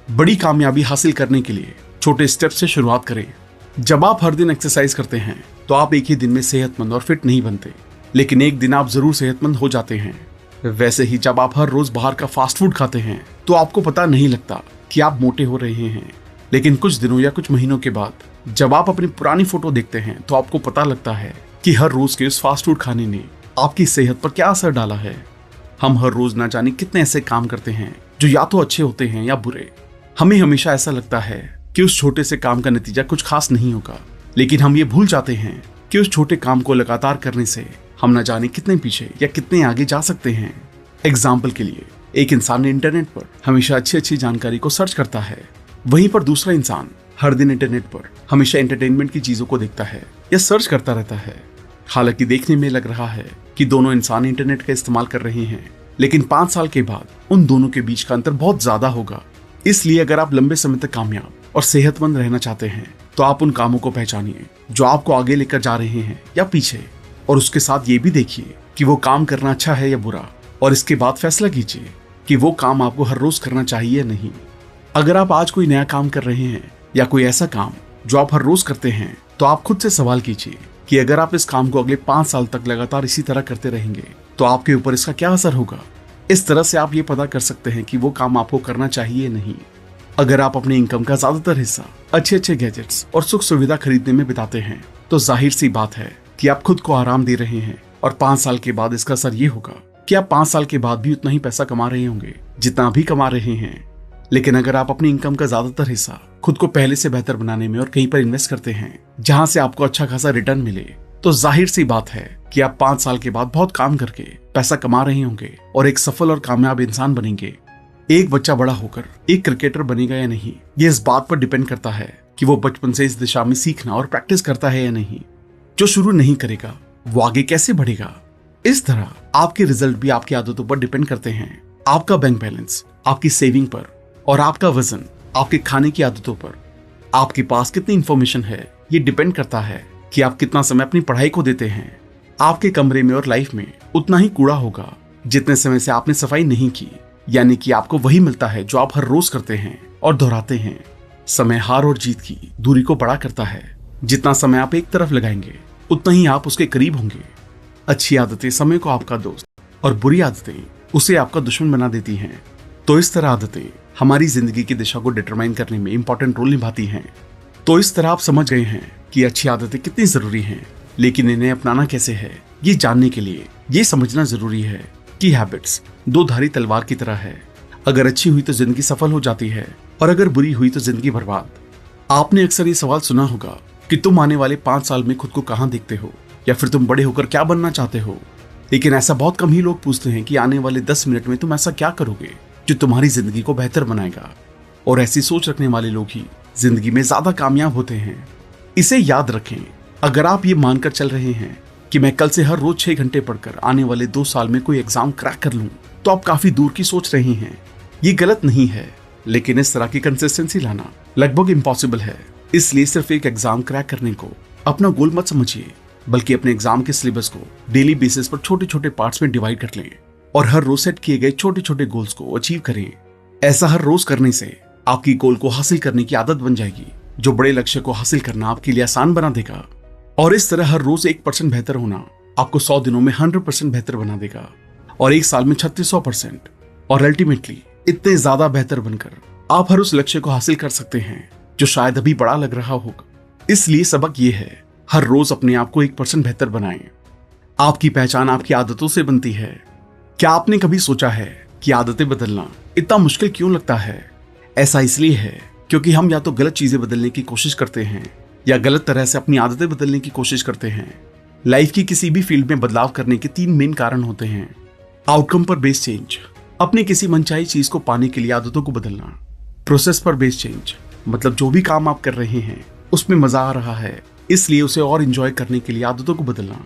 बड़ी कामयाबी हासिल करने के लिए छोटे स्टेप से शुरुआत करें। जब आप हर दिन एक्सरसाइज करते हैं तो आप एक ही दिन में सेहतमंद और फिट नहीं बनते, लेकिन एक दिन आप जरूर सेहतमंद हो जाते हैं। वैसे ही जब आप हर रोज बाहर का फास्ट फूड खाते हैं तो आपको पता नहीं लगता कि आप मोटे हो रहे हैं, लेकिन कुछ दिनों या कुछ महीनों के बाद जब आप अपनी पुरानी फोटो देखते हैं तो आपको पता लगता है कि हर रोज के उस फास्ट फूड खाने ने आपकी सेहत पर क्या असर डाला है। हम हर रोज ना जाने कितने ऐसे काम करते हैं जो या तो अच्छे होते हैं या बुरे। हमें हमेशा ऐसा लगता है कि उस छोटे से काम का नतीजा कुछ खास नहीं होगा, लेकिन हम ये भूल जाते हैं कि उस छोटे काम को लगातार करने से हम ना जाने कितने पीछे या कितने आगे जा सकते हैं। एग्जाम्पल के लिए, एक इंसान ने इंटरनेट पर हमेशा अच्छी जानकारी को सर्च करता है, वहीं पर दूसरा इंसान हर दिन इंटरनेट पर हमेशा एंटरटेनमेंट की चीजों को देखता है या सर्च करता रहता है। हालांकि देखने में लग रहा है कि दोनों इंसान इंटरनेट का इस्तेमाल कर रहे हैं, लेकिन 5 साल के बाद उन दोनों के बीच का अंतर बहुत ज्यादा होगा। इसलिए अगर आप लंबे समय तक कामयाब और सेहतमंद रहना चाहते हैं तो आप उन कामों को पहचानिए जो आपको आगे लेकर जा रहे हैं या पीछे, और उसके साथ ये भी देखिए कि वो काम करना अच्छा है या बुरा, और इसके बाद फैसला कीजिए कि वो काम आपको हर रोज करना चाहिए या नहीं। अगर आप आज कोई नया काम कर रहे हैं या कोई ऐसा काम जो आप हर रोज करते हैं, तो आप खुद से सवाल कीजिए कि अगर आप इस काम को अगले 5 साल तक लगातार इसी तरह करते रहेंगे तो आपके ऊपर इसका क्या असर होगा। इस तरह से आप ये पता कर सकते हैं कि वो काम आपको करना चाहिए या नहीं। अगर आप अपनी इनकम का ज्यादातर हिस्सा अच्छे गैजेट्स और सुख सुविधा खरीदने में बिताते हैं तो जाहिर सी बात है कि आप खुद को आराम दे रहे हैं, और 5 साल के बाद इसका असर ये होगा कि आप 5 साल के बाद भी उतना ही पैसा कमा रहे होंगे जितना अभी कमा रहे हैं। लेकिन अगर आप अपनी इनकम का ज्यादातर हिस्सा खुद को पहले से बेहतर बनाने में और कहीं पर इन्वेस्ट करते हैं जहां से आपको अच्छा खासा रिटर्न मिले, तो जाहिर सी बात है कि आप 5 साल के बाद बहुत काम करके पैसा कमा रहे होंगे और एक सफल और कामयाब इंसान बनेंगे। एक बच्चा बड़ा होकर एक क्रिकेटर बनेगा या नहीं, ये इस बात पर डिपेंड करता है कि वो बचपन से इस दिशा में सीखना और प्रैक्टिस करता है या नहीं। जो शुरू नहीं करेगा वो आगे कैसे बढ़ेगा। इस तरह आपके रिजल्ट भी आपकी आदतों पर डिपेंड करते हैं, आपका बैंक बैलेंस आपकी सेविंग पर, और आपका वजन आपके खाने की आदतों पर। आपके पास कितनी इंफॉर्मेशन है ये डिपेंड करता है कि आप कितना समय अपनी पढ़ाई को देते हैं। आपके कमरे में और लाइफ में उतना ही कूड़ा होगा जितने समय से आपने सफाई नहीं की, यानी कि आपको वही मिलता है जो आप हर रोज करते हैं और दोहराते हैं। समय हार और जीत की दूरी को बड़ा करता है। जितना समय आप एक तरफ लगाएंगे उतना ही आप उसके करीब होंगे। अच्छी आदतें समय को आपका दोस्त और बुरी आदतें उसे आपका दुश्मन बना देती हैं। तो इस तरह आदतें हमारी जिंदगी की दिशा को डिटरमाइन करने में इंपॉर्टेंट रोल निभाती हैं। तो इस तरह आप समझ गए हैं कि अच्छी आदतें कितनी जरूरी हैं, लेकिन इन्हें अपनाना कैसे है ये जानने के लिए ये समझना जरूरी है कि हैबिट्स 2 धारी तलवार की तरह है। अगर अच्छी हुई तो जिंदगी सफल हो जाती है, और अगर बुरी हुई तो जिंदगी बर्बाद। आपने अक्सर ये सवाल सुना होगा कि तुम आने वाले 5 साल में खुद को कहाँ देखते हो, या फिर तुम बड़े होकर क्या बनना चाहते हो। लेकिन ऐसा बहुत कम ही लोग पूछते हैं कि आने वाले 10 मिनट में तुम ऐसा क्या करोगे जो तुम्हारी जिंदगी को बेहतर बनाएगा। और ऐसी सोच रखने वाले लोग ही जिंदगी में ज्यादा कामयाब होते हैं। इसे याद रखें, अगर आप ये मानकर चल रहे हैं कि मैं कल से हर रोज 6 घंटे पढ़कर आने वाले 2 साल में कोई एग्जाम क्रैक कर लूं, तो आप काफी दूर की सोच रहे हैं। ये गलत नहीं है, लेकिन इस तरह की कंसिस्टेंसी लाना लगभग इम्पॉसिबल है। इसलिए सिर्फ एक एग्जाम क्रैक करने को अपना गोल मत समझिए, बल्कि अपने एग्जाम के सिलेबस को डेली बेसिस पर छोटे पार्ट्स में डिवाइड कर लें और हर रोज सेट किए गए छोटे गोल्स को अचीव करें। ऐसा हर रोज करने से आपकी गोल को हासिल करने की आदत बन जाएगी, जो बड़े लक्ष्य को हासिल करना आपके लिए आसान बना देगा। और इस तरह हर रोज 1% बेहतर होना आपको 100 दिनों में 100% बेहतर बना देगा, और 1 साल में 3600%, और अल्टीमेटली इतने ज्यादा बेहतर बनकर आप हर उस लक्ष्य को हासिल कर सकते हैं जो शायद अभी बड़ा लग रहा होगा। इसलिए सबक ये है, हर रोज अपने आप को 1% बेहतर बनाएं। आपकी पहचान आपकी आदतों से बनती है। क्या आपने कभी सोचा है कि आदतें बदलना इतना मुश्किल क्यों लगता है? ऐसा इसलिए है क्योंकि हम या तो गलत चीजें बदलने की कोशिश करते हैं या गलत तरह से अपनी आदतें बदलने की कोशिश करते हैं। लाइफ की किसी भी फील्ड में बदलाव करने के 3 मेन कारण होते हैं। आउटकम पर बेस्ड चेंज, अपने किसी मनचाही चीज को पाने के लिए आदतों को बदलना। प्रोसेस पर बेस्ड चेंज, मतलब जो भी काम आप कर रहे हैं उसमें मजा आ रहा है, इसलिए उसे और एंजॉय करने के लिए आदतों को बदलना।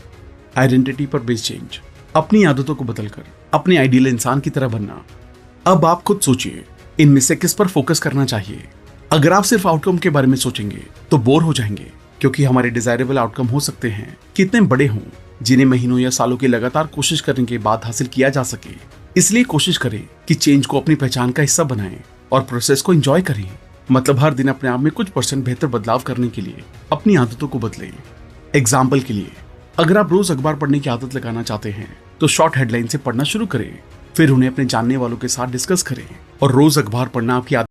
आइडेंटिटी पर बेस्ड चेंज, अपनी आदतों को बदलकर अपने आइडियल इंसान की तरह बनना। अब आप खुद सोचिए, इनमें से किस पर फोकस करना चाहिए। अगर आप सिर्फ आउटकम के बारे में सोचेंगे तो बोर हो जाएंगे, क्योंकि हमारे डिजायरेबल आउटकम हो सकते हैं कितने बड़े हों, जिन्हें महीनों या सालों की लगातार कोशिश करने के बाद हासिल किया जा सके। इसलिए कोशिश करें कि चेंज को अपनी पहचान का हिस्सा बनाएं। और प्रोसेस को एंजॉय करें। मतलब हर दिन अपने आप में कुछ % बेहतर बदलाव करने के लिए अपनी आदतों को बदलें। एग्जाम्पल के लिए, अगर आप रोज अखबार पढ़ने की आदत लगाना चाहते हैं तो शॉर्ट हेडलाइन से पढ़ना शुरू करें, फिर उन्हें अपने जानने वालों के साथ डिस्कस करें और रोज अखबार पढ़ना आपकी